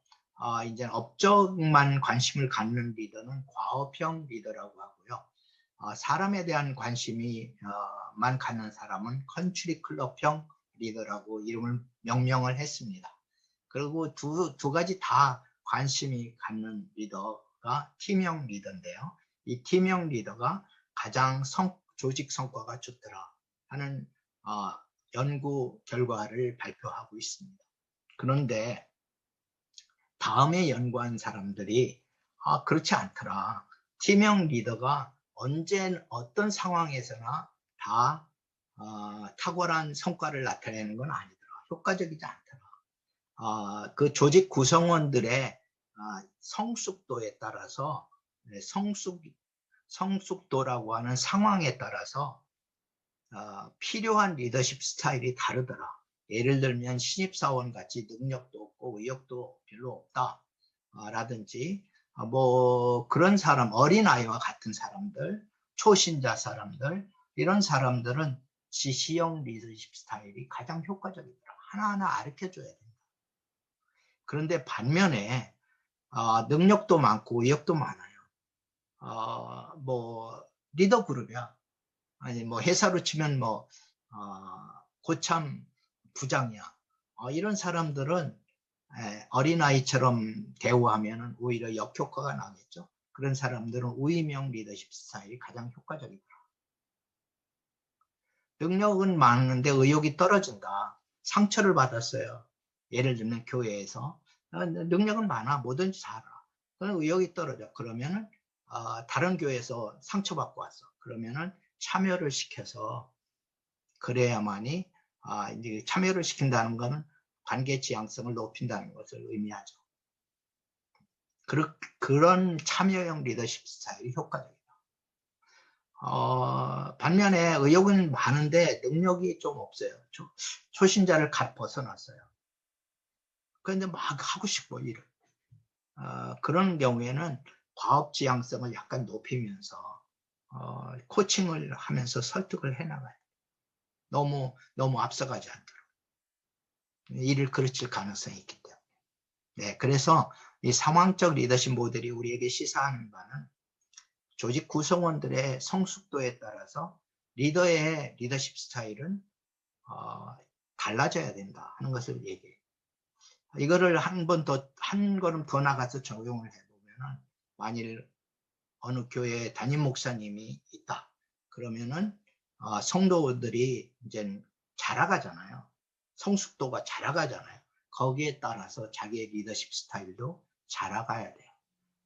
이제 업적만 관심을 갖는 리더는 과업형 리더라고 하고요. 사람에 대한 관심만 갖는 사람은 컨츄리 클럽형 리더라고 이름을 명명을 했습니다. 그리고 두 가지 다 관심이 갖는 리더가 팀형 리더인데요. 이 팀형 리더가 가장 조직 성과가 좋더라 하는 연구 결과를 발표하고 있습니다. 그런데 다음에 연구한 사람들이 그렇지 않더라. 팀형 리더가 언제 어떤 상황에서나 다 탁월한 성과를 나타내는 건 아니더라. 효과적이지 않더라. 그 조직 구성원들의 성숙도에 따라서 성숙도라고 하는 상황에 따라서 필요한 리더십 스타일이 다르더라. 예를 들면 신입사원 같이 능력도 없고 의욕도 별로 없다 라든지 뭐 그런 사람, 어린아이와 같은 사람들, 초신자 사람들, 이런 사람들은 지시형 리더십 스타일이 가장 효과적이더라. 하나하나 가르쳐줘야 된다. 그런데 반면에 능력도 많고 의욕도 많아요. 뭐 리더 그룹이야. 아니 뭐 회사로 치면 뭐 고참 부장이야. 이런 사람들은 어린아이처럼 대우하면 오히려 역효과가 나겠죠. 그런 사람들은 우위명 리더십 스타일이 가장 효과적이더라. 능력은 많은데 의욕이 떨어진다. 상처를 받았어요. 예를 들면 교회에서 능력은 많아. 뭐든지 잘하. 그럼 의욕이 떨어져. 그러면은 다른 교회에서 상처받고 왔어. 그러면은 참여를 시켜서 그래야만이 이제 참여를 시킨다는 것은 관계 지향성을 높인다는 것을 의미하죠. 그런 참여형 리더십 스타일이 효과적이다. 반면에 의욕은 많은데 능력이 좀 없어요. 초신자를 갓 벗어났어요. 그런데 막 하고 싶어 일을. 그런 경우에는 과업 지향성을 약간 높이면서 코칭을 하면서 설득을 해나가요. 너무 앞서가지 않도록. 일을 그르칠 가능성이 있기 때문에. 네, 그래서 이 상황적 리더십 모델이 우리에게 시사하는 바는 조직 구성원들의 성숙도에 따라서 리더의 리더십 스타일은 달라져야 된다 하는 것을 얘기해요. 이거를 한 걸음 더 나가서 적용을 해보면은 만일 어느 교회 담임 목사님이 있다. 그러면은 성도들이 이제 자라가잖아요. 성숙도가 자라가잖아요. 거기에 따라서 자기의 리더십 스타일도 자라가야 돼요.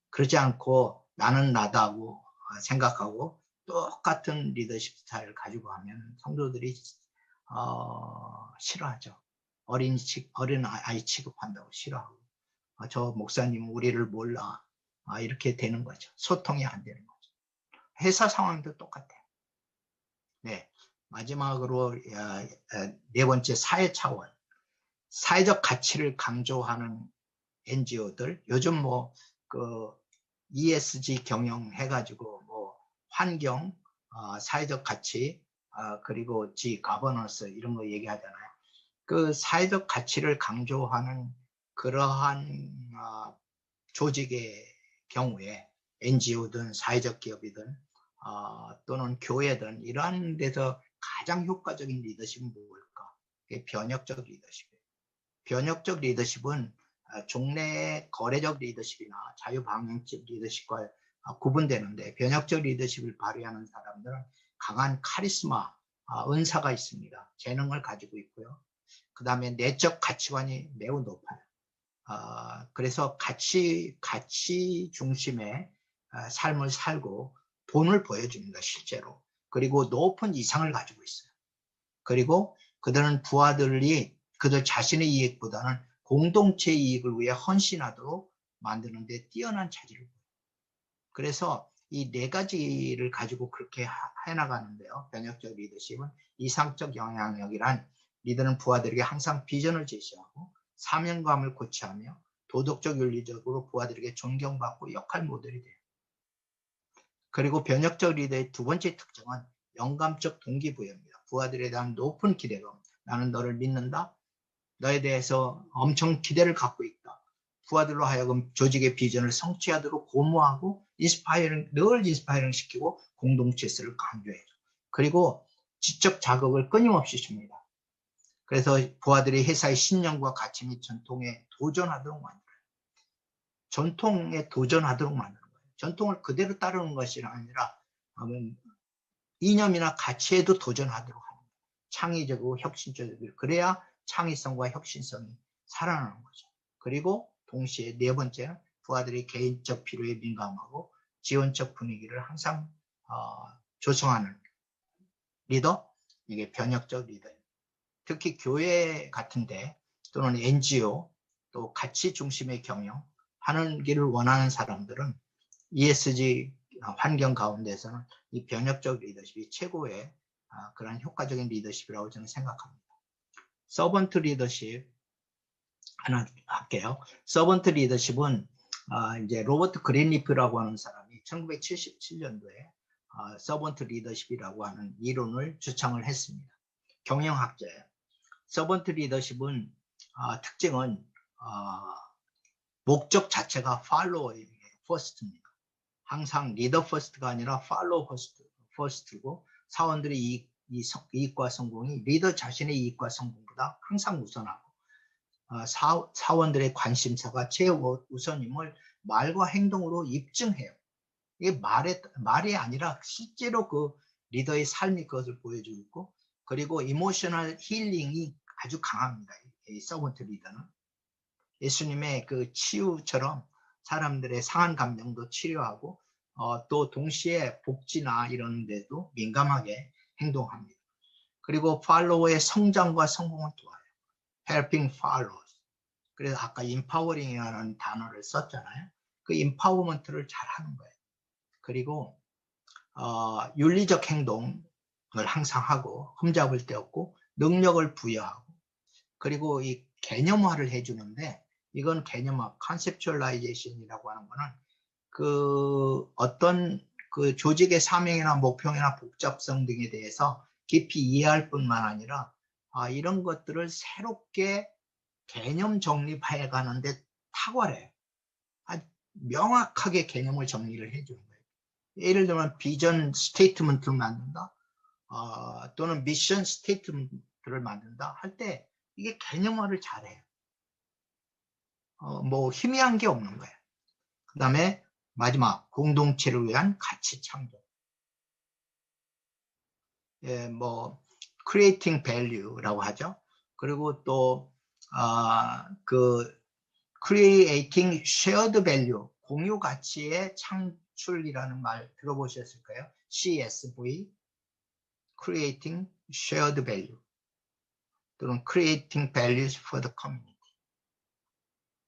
그러지 않고 나는 나다고 생각하고 똑같은 리더십 스타일을 가지고 하면 성도들이 싫어하죠. 어린 아이 취급한다고 싫어하고 저 목사님은 우리를 몰라 이렇게 되는 거죠. 소통이 안 되는 거죠. 회사 상황도 똑같아요. 네, 마지막으로 네 번째 사회 차원, 사회적 가치를 강조하는 NGO들 요즘 뭐 그 ESG 경영 해가지고 뭐 환경, 사회적 가치, 그리고 가버넌스 이런 거 얘기하잖아요. 그 사회적 가치를 강조하는 그러한 조직의 경우에 NGO든 사회적 기업이든 또는 교회든 이러한 데서 가장 효과적인 리더십은 뭘까? 그게 변혁적 리더십이에요. 변혁적 리더십은 종래 거래적 리더십이나 자유방향적 리더십과 구분되는데 변혁적 리더십을 발휘하는 사람들은 강한 카리스마, 은사가 있습니다. 재능을 가지고 있고요. 그 다음에 내적 가치관이 매우 높아요. 그래서 가치 중심의 삶을 살고 본을 보여줍니다. 실제로. 그리고 높은 이상을 가지고 있어요. 그리고 그들은 부하들이 그들 자신의 이익보다는 공동체 이익을 위해 헌신하도록 만드는 데 뛰어난 자질을 보여요. 그래서 이 네 가지를 가지고 그렇게 해나가는데요. 변혁적 리더십은 이상적 영향력이란 리더는 부하들에게 항상 비전을 제시하고 사명감을 고취하며 도덕적 윤리적으로 부하들에게 존경받고 역할 모델이 돼요. 그리고 변혁적 리더의 두 번째 특징은 영감적 동기부여입니다. 부하들에 대한 높은 기대감. 나는 너를 믿는다. 너에 대해서 엄청 기대를 갖고 있다. 부하들로 하여금 조직의 비전을 성취하도록 고무하고 늘 인스파이링 시키고 공동체성을 강조해요. 그리고 지적 자극을 끊임없이 줍니다. 그래서 부하들이 회사의 신념과 가치 및 전통에 도전하도록 만들어요. 전통에 도전하도록 만드는 거예요. 전통을 그대로 따르는 것이 아니라 이념이나 가치에도 도전하도록 합니다. 창의적이고 혁신적이고 그래야 창의성과 혁신성이 살아나는 거죠. 그리고 동시에 네 번째는 부하들이 개인적 필요에 민감하고 지원적 분위기를 항상 조성하는 리더, 이게 변혁적 리더예요. 특히 교회 같은데 또는 NGO 또 가치 중심의 경영 하는 길을 원하는 사람들은 ESG 환경 가운데서는 이 변혁적 리더십이 최고의 그런 효과적인 리더십이라고 저는 생각합니다. 서번트 리더십 하나 할게요. 서번트 리더십은 이제 로버트 그린리프라고 하는 사람이 1977년도에 서번트 리더십이라고 하는 이론을 주창을 했습니다. 경영학자예요. 서번트 리더십은 특징은 목적 자체가 팔로워의 퍼스트입니다. 항상 리더 퍼스트가 아니라 팔로워 퍼스트고 사원들의 이익과 성공이 리더 자신의 이익과 성공보다 항상 우선하고 사원들의 관심사가 최우선임을 말과 행동으로 입증해요. 이게 말이 아니라 실제로 그 리더의 삶이 그것을 보여주고 있고 그리고 이모셔널 힐링이 아주 강합니다. 이 서번트 리더는 예수님의 그 치유처럼 사람들의 상한 감정도 치료하고 또 동시에 복지나 이런 데도 민감하게 행동합니다. 그리고 팔로워의 성장과 성공을 도와요. helping followers. 그래서 아까 empowering이라는 단어를 썼잖아요. 그 empowerment를 잘 하는 거예요. 그리고 윤리적 행동을 항상 하고 흠잡을 데 없고 능력을 부여하고 그리고 이 개념화를 해주는데 이건 개념화, 컨셉츄얼라이제이션이라고 하는 거는 그 어떤 그 조직의 사명이나 목표나 복잡성 등에 대해서 깊이 이해할 뿐만 아니라 이런 것들을 새롭게 개념 정립해 가는데 탁월해요. 명확하게 개념을 정리를 해주는 거예요. 예를 들면 비전 스테이트먼트를 만든다 또는 미션 스테이트먼트를 만든다 할 때 이게 개념화를 잘해요. 뭐 희미한 게 없는 거예요. 그 다음에 마지막 공동체를 위한 가치 창조. 예, 뭐 creating value라고 하죠. 그리고 또 creating shared value 공유 가치의 창출이라는 말 들어보셨을 거예요. CSV creating shared value 또는 creating values for the community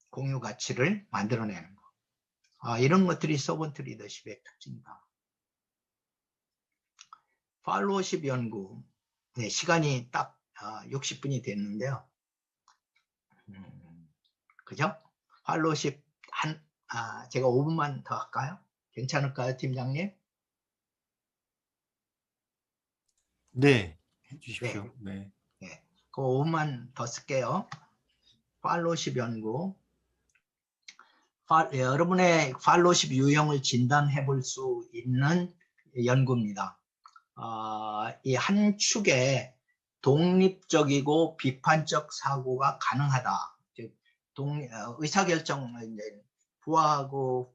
공유 가치를 만들어내는 거. 이런 것들이 서번트 리더십의 특징이다. 팔로워십 연구 네, 시간이 딱 60분이 됐는데요. 그죠? 팔로워십 제가 5분만 더 할까요? 괜찮을까요, 팀장님? 네, 해주십시오. 네. 네. 그 5분만 더 쓸게요. 팔로워십 연구. 여러분의 팔로워십 유형을 진단해 볼 수 있는 연구입니다. 이 한 축에 독립적이고 비판적 사고가 가능하다. 즉, 의사결정, 부하고,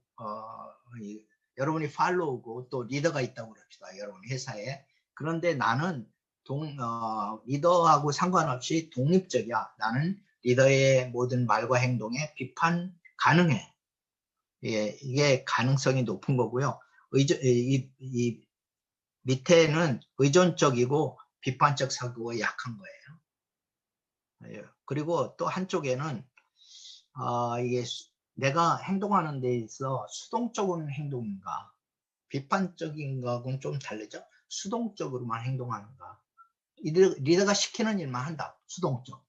여러분이 팔로우고 또 리더가 있다고 그럽시다. 여러분 회사에. 그런데 나는 리더하고 상관없이 독립적이야. 나는 리더의 모든 말과 행동에 비판 가능해. 예, 이게 가능성이 높은 거고요. 이 밑에는 의존적이고 비판적 사고가 약한 거예요. 그리고 또 한쪽에는 이게 내가 행동하는 데 있어 수동적인 행동인가 비판적인 거하고는 좀 다르죠. 수동적으로만 행동하는가. 리더가 시키는 일만 한다. 수동적.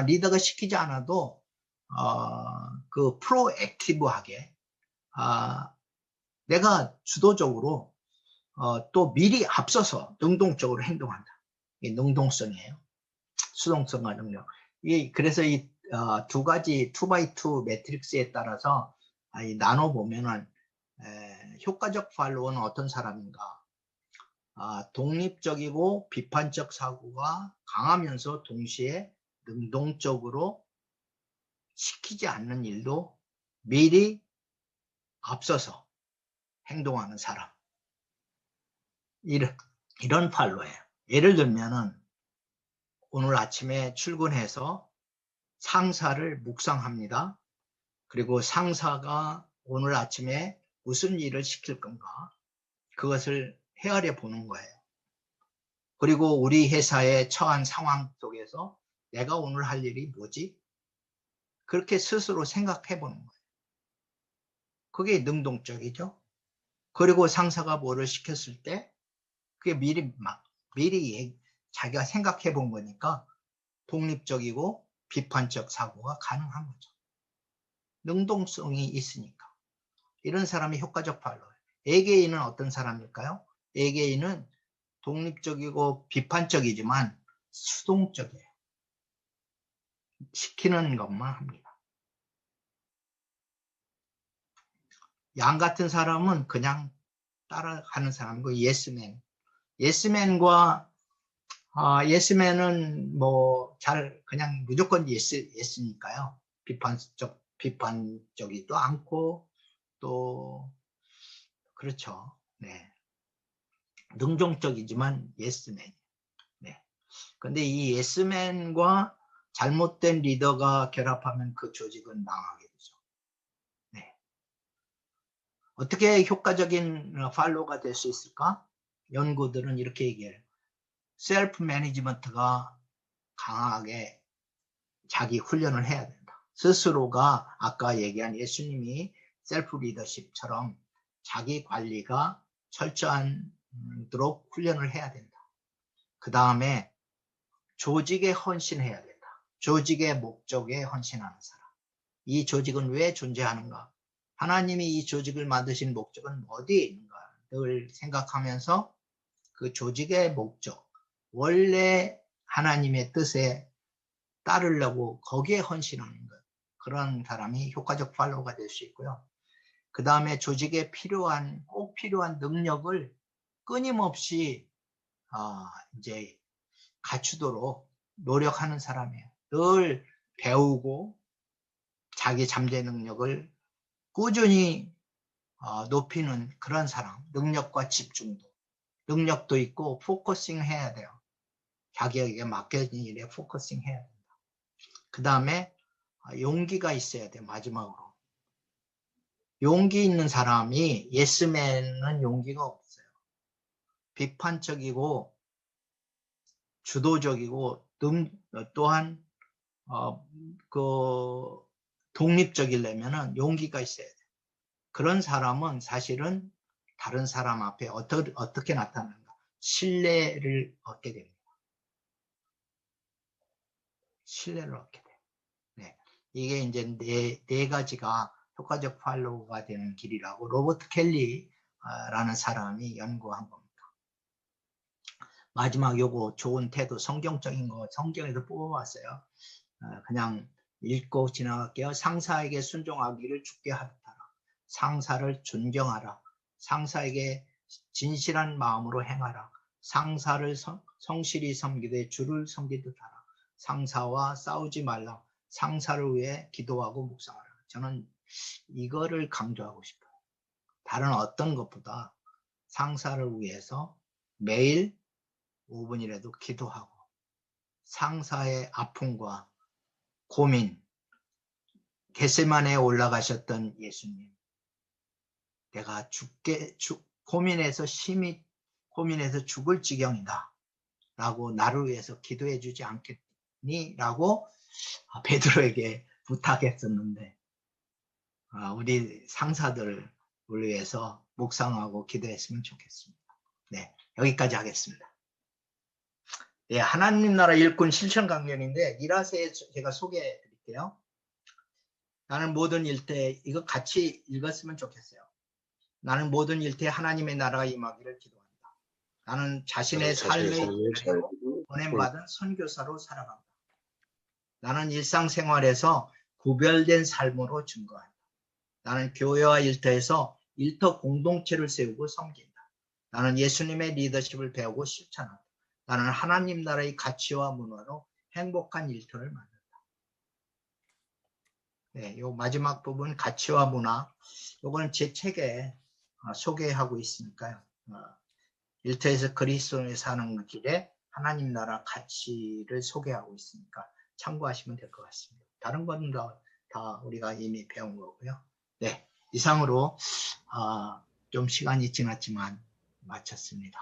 리더가 시키지 않아도 그 프로액티브하게 내가 주도적으로 또 미리 앞서서 능동적으로 행동한다. 이게 능동성이에요. 수동성과 능력. 그래서 이 두 가지 2x2 매트릭스에 따라서 나눠 보면은 효과적 팔로워는 어떤 사람인가? 독립적이고 비판적 사고가 강하면서 동시에 능동적으로 시키지 않는 일도 미리 앞서서 행동하는 사람. 이런 팔로예요. 예를 들면은 오늘 아침에 출근해서 상사를 묵상합니다. 그리고 상사가 오늘 아침에 무슨 일을 시킬 건가? 그것을 헤아려 보는 거예요. 그리고 우리 회사에 처한 상황 속에서 내가 오늘 할 일이 뭐지? 그렇게 스스로 생각해 보는 거예요. 그게 능동적이죠. 그리고 상사가 뭐를 시켰을 때 그게 미리 자기가 생각해 본 거니까 독립적이고 비판적 사고가 가능한 거죠. 능동성이 있으니까. 이런 사람이 효과적 팔로워예요. 애개인은 어떤 사람일까요? 애개인은 독립적이고 비판적이지만 수동적이에요. 시키는 것만 합니다. 양 같은 사람은 그냥 따라가는 사람이고 예스맨. 예스맨과 예스맨은 뭐 잘 그냥 무조건 예스니까요. 비판적이도 않고 또 그렇죠. 네. 능동적이지만 예스맨. 네. 근데 이 예스맨과 잘못된 리더가 결합하면 그 조직은 망하게 되죠. 네. 어떻게 효과적인 팔로우가 될 수 있을까? 연구들은 이렇게 얘기해요. 셀프 매니지먼트가 강하게 자기 훈련을 해야 된다. 스스로가 아까 얘기한 예수님이 셀프 리더십처럼 자기 관리가 철저하도록 훈련을 해야 된다. 그 다음에 조직에 헌신해야 된다. 조직의 목적에 헌신하는 사람. 이 조직은 왜 존재하는가? 하나님이 이 조직을 만드신 목적은 어디에 있는가? 늘 생각하면서 그 조직의 목적, 원래 하나님의 뜻에 따르려고 거기에 헌신하는 것. 그런 사람이 효과적 팔로우가 될 수 있고요. 그 다음에 조직에 꼭 필요한 능력을 끊임없이 이제 갖추도록 노력하는 사람이에요. 늘 배우고 자기 잠재 능력을 꾸준히 높이는 그런 사람. 능력과 집중도. 능력도 있고 포커싱 해야 돼요. 자기에게 맡겨진 일에 포커싱 해야 된다. 그 다음에 용기가 있어야 돼요. 마지막으로. 용기 있는 사람이 예스맨은 용기가 없어요. 비판적이고 주도적이고 또한 독립적이려면 용기가 있어야 돼요. 그런 사람은 사실은 다른 사람 앞에 어떻게 나타나는가? 신뢰를 얻게 됩니다. 신뢰를 얻게 돼요. 네. 이게 이제 네 가지가 효과적 팔로우가 되는 길이라고 로버트 켈리라는 사람이 연구한 겁니다. 마지막 요거 좋은 태도, 성경적인 거 성경에서 뽑아왔어요. 그냥 읽고 지나갈게요. 상사에게 순종하기를 주께 하라. 상사를 존경하라. 상사에게 진실한 마음으로 행하라. 상사를 성실히 섬기되 주를 섬기듯 하라. 상사와 싸우지 말라. 상사를 위해 기도하고 묵상하라. 저는 이거를 강조하고 싶어요. 다른 어떤 것보다 상사를 위해서 매일 5분이라도 기도하고 상사의 아픔과 고민, 겟세마네에 올라가셨던 예수님, 내가 심히 고민해서 죽을 지경이다 라고 나를 위해서 기도해 주지 않겠니? 라고 베드로에게 부탁했었는데 우리 상사들을 위해서 묵상하고 기도했으면 좋겠습니다. 네, 여기까지 하겠습니다. 네, 하나님 나라 일꾼 실천 강연인데 일화세 제가 소개해 드릴게요. 나는 모든 일 때 이거 같이 읽었으면 좋겠어요. 나는 모든 일 때 하나님의 나라가 임하기를 기도한다. 나는 자신의 삶의 길을 보냄받은 선교사로 살아간다. 나는 일상생활에서 구별된 삶으로 증거한다. 나는 교회와 일터에서 일터 공동체를 세우고 섬긴다. 나는 예수님의 리더십을 배우고 실천한다. 나는 하나님 나라의 가치와 문화로 행복한 일터를 만든다. 네, 요 마지막 부분 가치와 문화, 요거는 제 책에 소개하고 있으니까요. 일터에서 그리스도인이 사는 길에 하나님 나라 가치를 소개하고 있으니까 참고하시면 될 것 같습니다. 다른 건 다 우리가 이미 배운 거고요. 네, 이상으로 좀 시간이 지났지만 마쳤습니다.